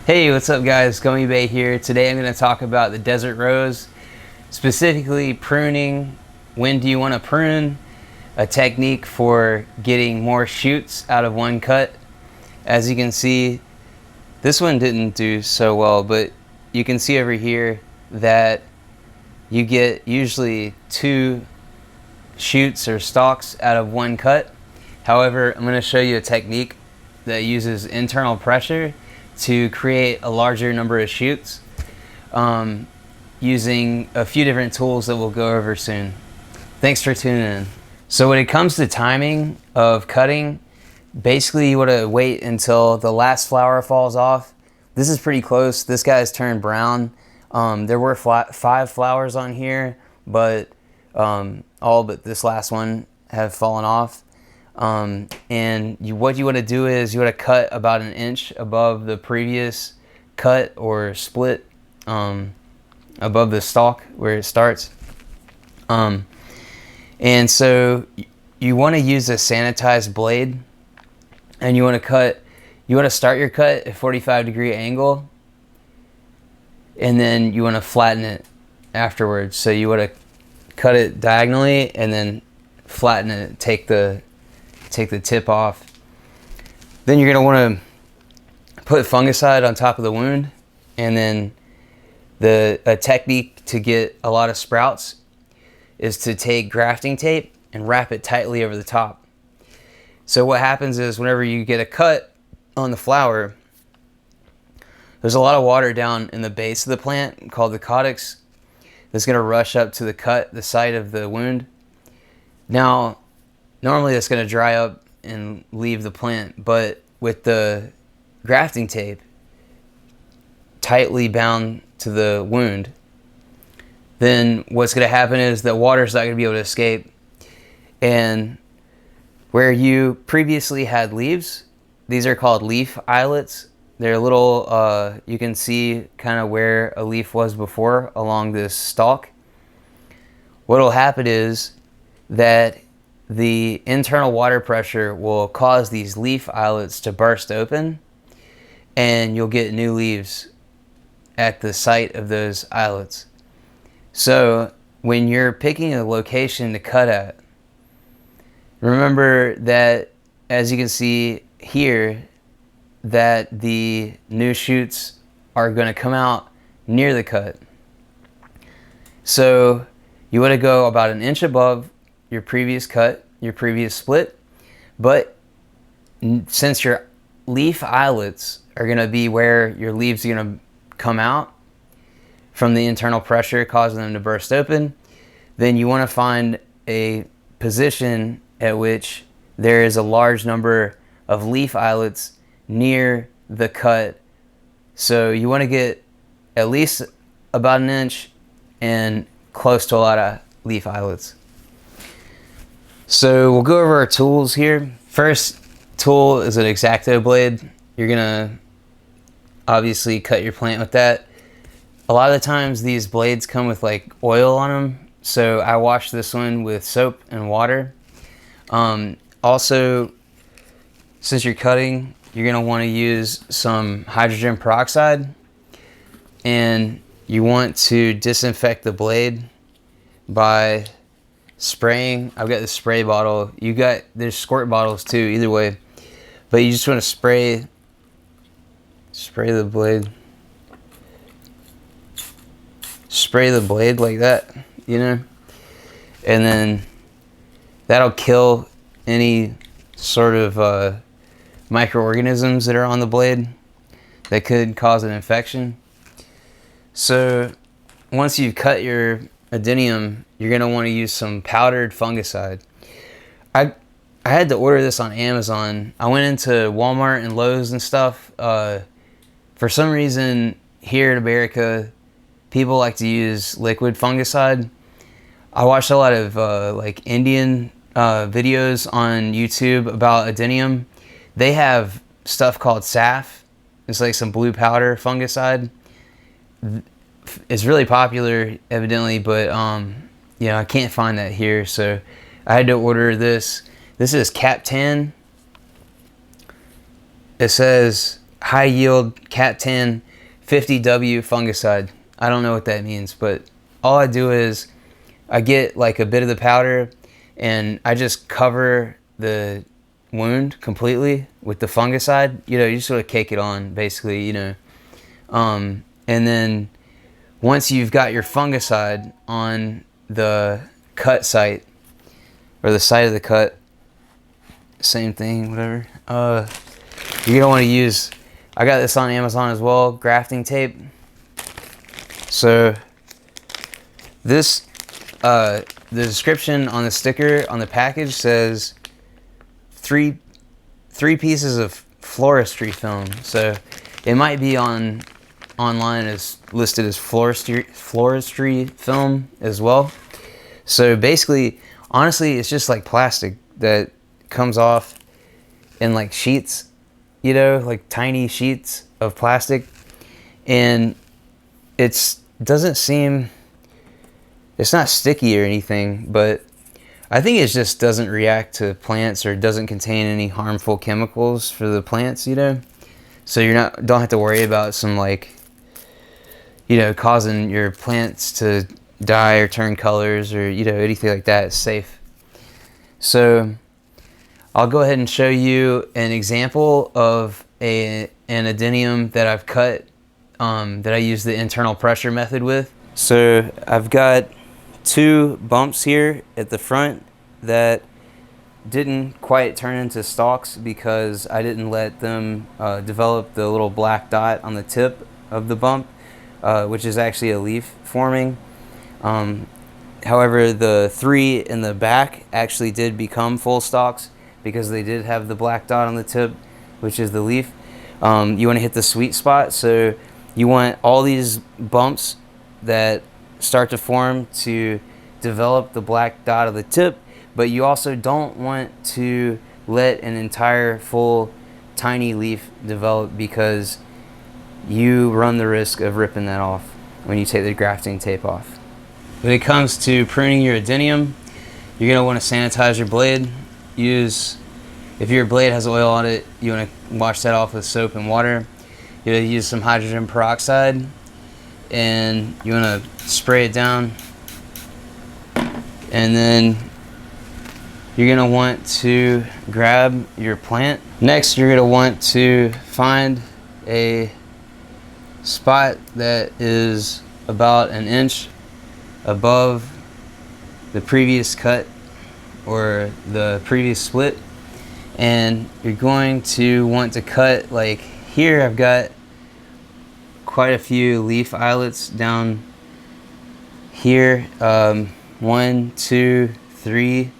Hey, what's up guys? Gummy here. Today I'm going to talk about the desert rose, specifically pruning. When do you want to prune? A technique for getting more shoots out of one cut. As you can see, this one didn't do so well, but you can see over here that you get usually 2 shoots or stalks out of one cut. However, I'm going to show you a technique that uses internal pressure to create a larger number of shoots using a few different tools that we'll go over soon. Thanks for tuning in. So when it comes to timing of cutting, basically you want to wait until the last flower falls off. This is pretty close. This guy's turned brown. There were 5 flowers on here, but all but this last one have fallen off. And what you want to do is you want to cut about 1 inch above the previous cut or split above the stalk where it starts. And so you want to use a sanitized blade, and you want to start your cut at 45-degree angle, and then you want to flatten it afterwards. So you want to cut it diagonally and then flatten it, take the tip off. Then you're going to want to put fungicide on top of the wound, and then a technique to get a lot of sprouts is to take grafting tape and wrap it tightly over the top. So what happens is whenever you get a cut on the flower, there's a lot of water down in the base of the plant called the caudix that's going to rush up to the site of the wound. Now, normally that's going to dry up and leave the plant, but with the grafting tape tightly bound to the wound, then what's going to happen is that water's not going to be able to escape. And where you previously had leaves, these are called leaf islets. They're little, you can see kind of where a leaf was before along this stalk. What will happen is that the internal water pressure will cause these leaf islets to burst open, and you'll get new leaves at the site of those islets. So when you're picking a location to cut at, remember that, as you can see here, that the new shoots are going to come out near the cut. So you want to go about 1 inch above your previous cut, your previous split, but since your leaf islets are going to be where your leaves are going to come out from the internal pressure causing them to burst open, then you want to find a position at which there is a large number of leaf islets near the cut. So you want to get at least about 1 inch and close to a lot of leaf islets. So we'll go over our tools here. First tool is an X-Acto blade. You're gonna obviously cut your plant with that. A lot of the times these blades come with like oil on them, so I wash this one with soap and water. Also, since you're cutting, you're gonna want to use some hydrogen peroxide, and you want to disinfect the blade by spraying. I've got the spray bottle. There's squirt bottles too, either way. But you just want to spray the blade. Spray the blade like that, you know? And then that'll kill any sort of microorganisms that are on the blade that could cause an infection. So once you've cut your adenium, you're going to want to use some powdered fungicide. I had to order this on Amazon. I went into Walmart and Lowe's and stuff. For some reason here in America, people like to use liquid fungicide. I watched a lot of like Indian videos on YouTube about adenium. They have stuff called SAF. It's like some blue powder fungicide. It's really popular, evidently, but you know, I can't find that here, so I had to order this. This is Captan. It says high yield Cat 10 50W fungicide. I don't know what that means, but all I do is I get like a bit of the powder and I just cover the wound completely with the fungicide. You know, you just sort of cake it on basically, you know. And then once you've got your fungicide on the cut site or the site of the cut, same thing, whatever. You're gonna want to use, I got this on Amazon as well, grafting tape. So this, the description on the sticker on the package says three pieces of floristry film. So it might be online as listed as floristry film as well. So basically, honestly, it's just like plastic that comes off in like sheets, you know, like tiny sheets of plastic, and doesn't seem, it's not sticky or anything, but I think it just doesn't react to plants or doesn't contain any harmful chemicals for the plants, you know. So don't have to worry about some like, you know, causing your plants to die or turn colors or, you know, anything like that. It's safe. So I'll go ahead and show you an example of an adenium that I've cut, that I use the internal pressure method with. So I've got 2 bumps here at the front that didn't quite turn into stalks because I didn't let them develop the little black dot on the tip of the bump, which is actually a leaf forming. However, the 3 in the back actually did become full stalks because they did have the black dot on the tip, which is the leaf. You want to hit the sweet spot, so you want all these bumps that start to form to develop the black dot of the tip, but you also don't want to let an entire full tiny leaf develop because you run the risk of ripping that off when you take the grafting tape off. When it comes to pruning your adenium, you're going to want to sanitize your blade. If your blade has oil on it, you want to wash that off with soap and water. You're going to use some hydrogen peroxide and you want to spray it down, and then you're going to want to grab your plant. Next, you're going to want to find a spot that is about an inch above the previous cut or the previous split, and you're going to want to cut like here. I've got quite a few leaf eyelets down here, 1, 2, 3,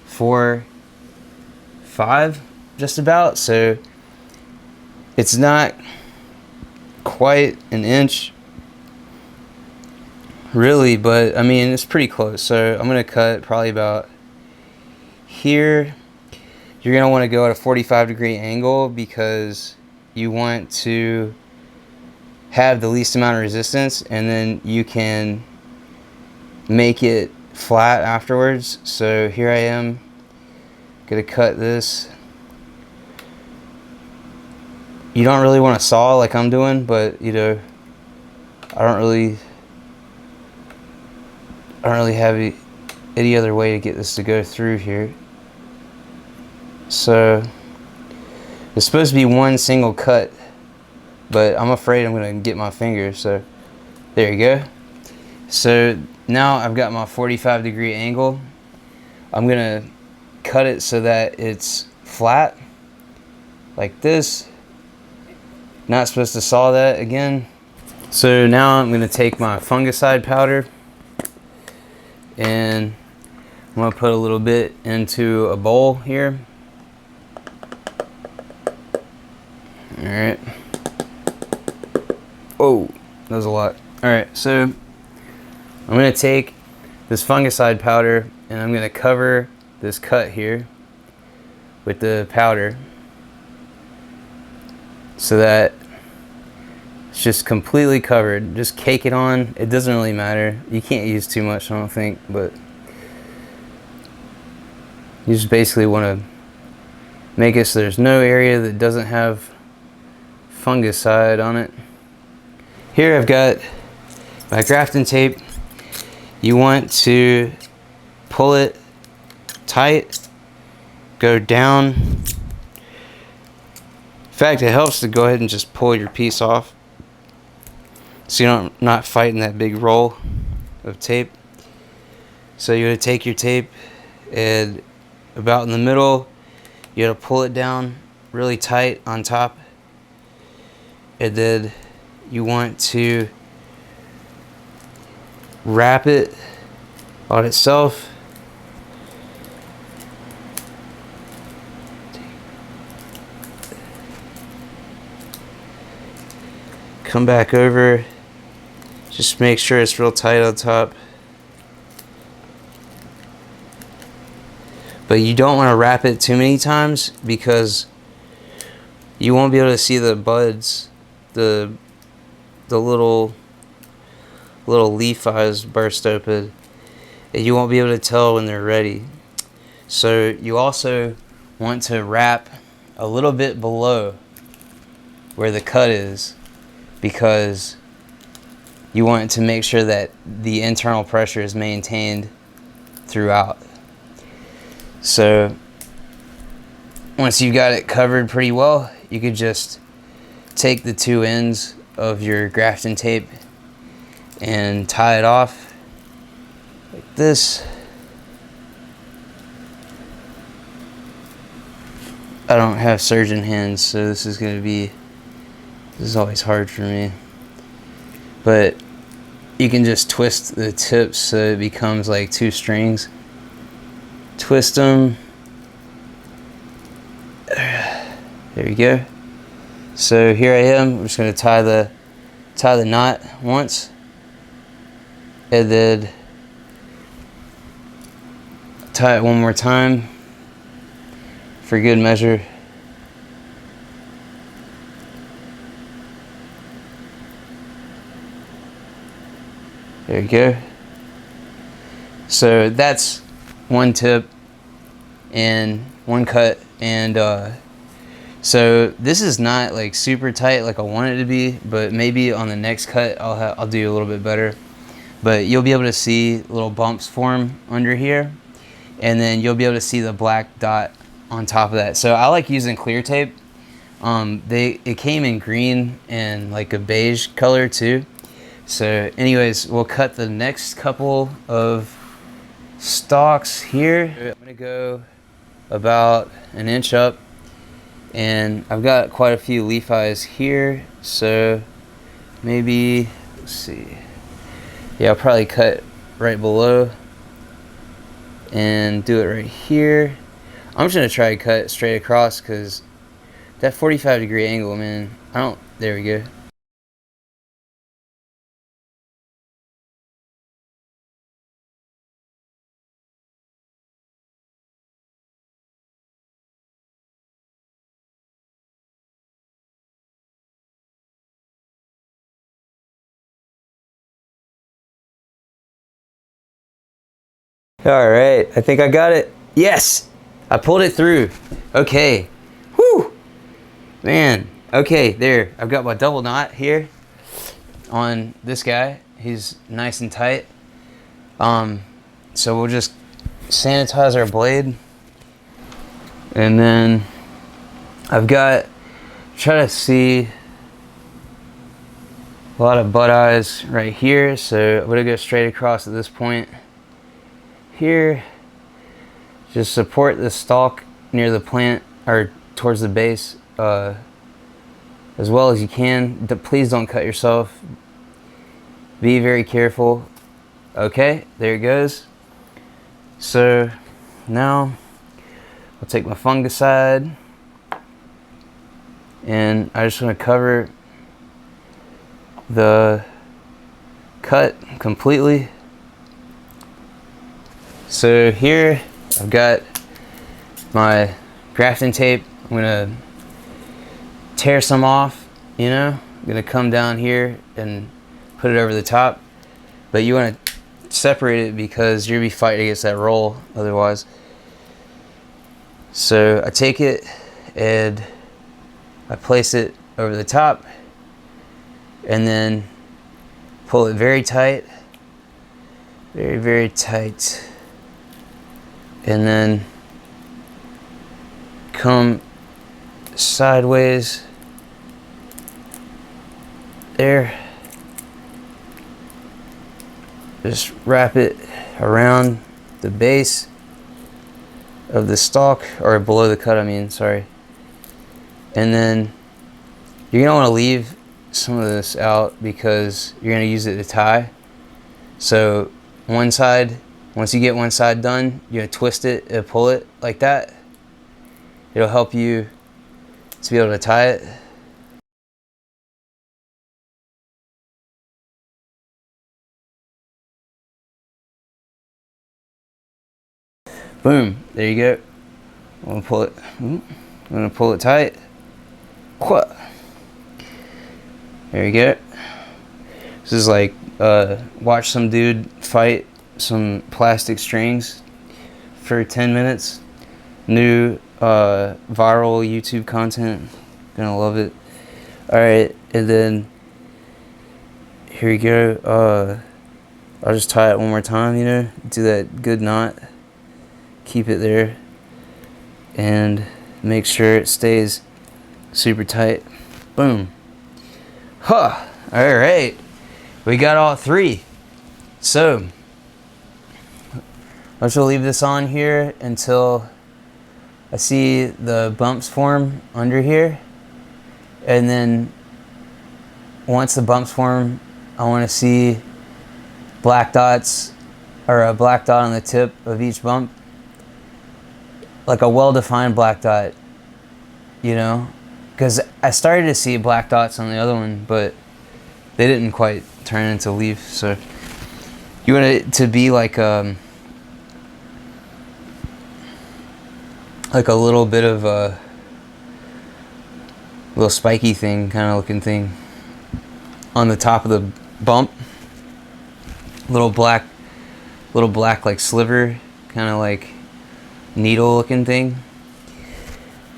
4, 5, just about. So it's not quite an inch really, but I mean it's pretty close. So I'm gonna cut probably about here. You're gonna want to go at a 45-degree angle because you want to have the least amount of resistance, and then you can make it flat afterwards. So here I am gonna cut this. You don't really want to saw like I'm doing, but you know, I don't really have any other way to get this to go through here. So it's supposed to be one single cut, but I'm afraid I'm gonna get my finger. So there you go. So now I've got my 45-degree angle. I'm gonna cut it so that it's flat like this. Not supposed to saw that again. So now I'm gonna take my fungicide powder and I'm gonna put a little bit into a bowl here. All right. Oh, that was a lot. All right, so I'm gonna take this fungicide powder and I'm gonna cover this cut here with the powder so that it's just completely covered. Just cake it on. It doesn't really matter. You can't use too much, I don't think, but you just basically want to make it so there's no area that doesn't have fungicide on it. Here I've got my grafting tape. You want to pull it tight, go down. In fact, it helps to go ahead and just pull your piece off so you're not fighting that big roll of tape. So you're going to take your tape and about in the middle, you got to pull it down really tight on top, and then you want to wrap it on itself. Come back over, just make sure it's real tight on top. But you don't want to wrap it too many times because you won't be able to see the buds, the little leaf eyes burst open, and you won't be able to tell when they're ready. So you also want to wrap a little bit below where the cut is, because you want to make sure that the internal pressure is maintained throughout. So once you've got it covered pretty well, you could just take the two ends of your grafting tape and tie it off like this. I don't have surgeon hands, so this is always hard for me. But you can just twist the tips so it becomes like two strings. Twist them. There you go. So here I am. I'm just going to tie the knot once, and then tie it one more time for good measure. There you go. So that's one tip and one cut, and so this is not like super tight like I want it to be, but maybe on the next cut I'll do a little bit better. But you'll be able to see little bumps form under here, and then you'll be able to see the black dot on top of that. So I like using clear tape. It came in green and like a beige color too. So anyways, we'll cut the next couple of stalks here. I'm gonna go about an inch up, and I've got quite a few leaf eyes here, so maybe, let's see, yeah, I'll probably cut right below and do it right here. I'm just gonna try to cut straight across because that 45-degree angle, man, there we go. All right, I think I got it. Yes, I pulled it through. Okay, whoo, man. Okay, there, I've got my double knot here on this guy. He's nice and tight. So we'll just sanitize our blade, and then try to see a lot of butt eyes right here. So I'm gonna go straight across at this point. Here, just support the stalk near the plant or towards the base as well as you can. Please don't cut yourself. Be very careful. Okay, there it goes. So now I'll take my fungicide, and I just want to cover the cut completely. So here I've got my grafting tape. I'm gonna tear some off, you know. I'm gonna come down here and put it over the top, but you want to separate it because you're gonna be fighting against that roll otherwise. So I take it and I place it over the top, and then pull it very tight, very, very tight, and then come sideways there. Just wrap it around the base of the stalk, or below the cut, I mean, sorry. And then you're gonna wanna leave some of this out because you're gonna use it to tie. So one side, once you get one side done, you're gonna twist it and pull it like that. It'll help you to be able to tie it. Boom, there you go. I'm gonna pull it. I'm gonna pull it tight. What? There you go. This is like watch some dude fight some plastic strings for 10 minutes. New viral YouTube content. Gonna love it. Alright, and then here you go. I'll just tie it one more time, you know, do that good knot. Keep it there and make sure it stays super tight. Boom. Huh. Alright. We got all three. So I shall leave this on here until I see the bumps form under here. And then once the bumps form, I want to see black dots, or a black dot on the tip of each bump. Like a well-defined black dot, you know? Because I started to see black dots on the other one, but they didn't quite turn into leaf. So you want it to be like a little bit of a little spiky thing, kind of looking thing on the top of the bump. Little black like sliver, kind of like needle looking thing.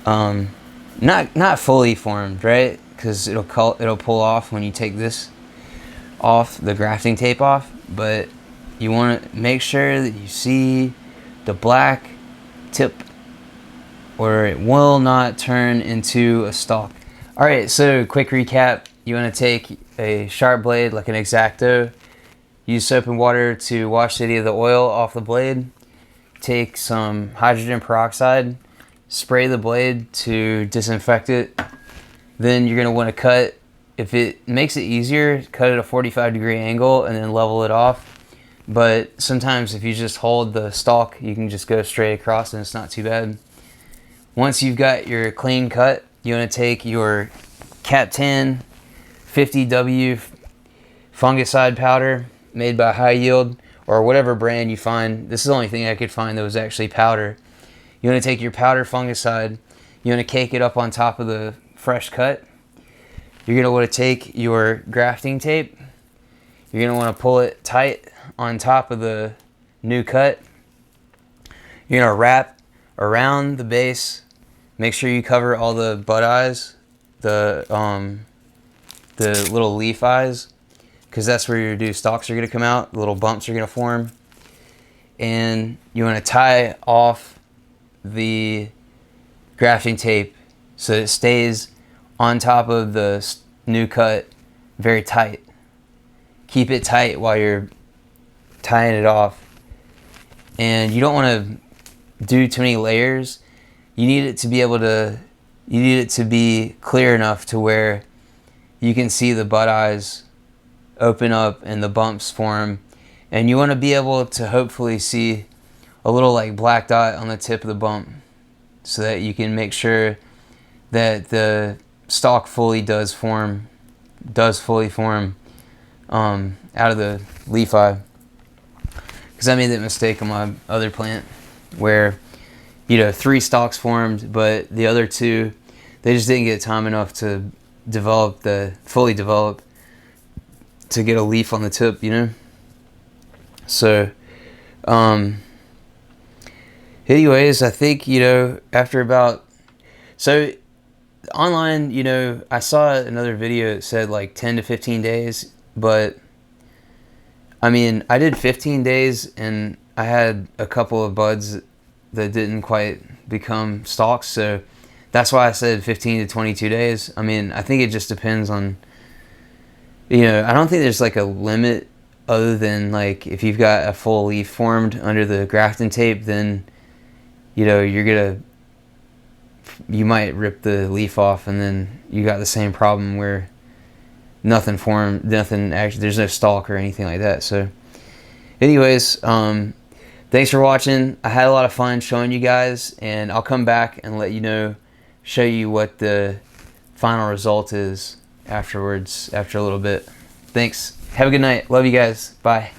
Not fully formed, right? Because it'll pull off when you take this off, the grafting tape off. But you want to make sure that you see the black tip, or it will not turn into a stalk. All right, so quick recap. You want to take a sharp blade like an X-Acto, use soap and water to wash any of the oil off the blade. Take some hydrogen peroxide, spray the blade to disinfect it. Then you're gonna want to cut. If it makes it easier, cut at a 45-degree angle and then level it off. But sometimes if you just hold the stalk, you can just go straight across and it's not too bad. Once you've got your clean cut, you want to take your Cat 50W fungicide powder made by High Yield, or whatever brand you find. This is the only thing I could find that was actually powder. You want to take your powder fungicide, you want to cake it up on top of the fresh cut. You're going to want to take your grafting tape. You're going to want to pull it tight on top of the new cut. You're going to wrap around the base. Make sure you cover all the bud eyes, the little leaf eyes, because that's where your new stalks are going to come out. The little bumps are going to form. And you want to tie off the grafting tape so it stays on top of the new cut very tight. Keep it tight while you're tying it off. And you don't want to do too many layers. You need it to be able to, you need it to be clear enough to where you can see the bud eyes open up and the bumps form. And you want to be able to hopefully see a little like black dot on the tip of the bump so that you can make sure that the stalk fully does form out of the leaf eye. Because I made that mistake on my other plant where, you know, 3 stalks formed, but the other 2, they just didn't get time enough to fully develop to get a leaf on the tip, you know? So, anyways, I think, you know, after about, so online, you know, I saw another video that said like 10 to 15 days, but I mean, I did 15 days and I had a couple of buds that didn't quite become stalks, so that's why I said 15 to 22 days. I mean, I think it just depends on, you know, I don't think there's like a limit other than like if you've got a full leaf formed under the grafting tape, then, you know, you might rip the leaf off and then you got the same problem where nothing formed, nothing actually, there's no stalk or anything like that. So anyways, thanks for watching. I had a lot of fun showing you guys, and I'll come back and let you know, show you what the final result is afterwards, after a little bit. Thanks. Have a good night. Love you guys. Bye.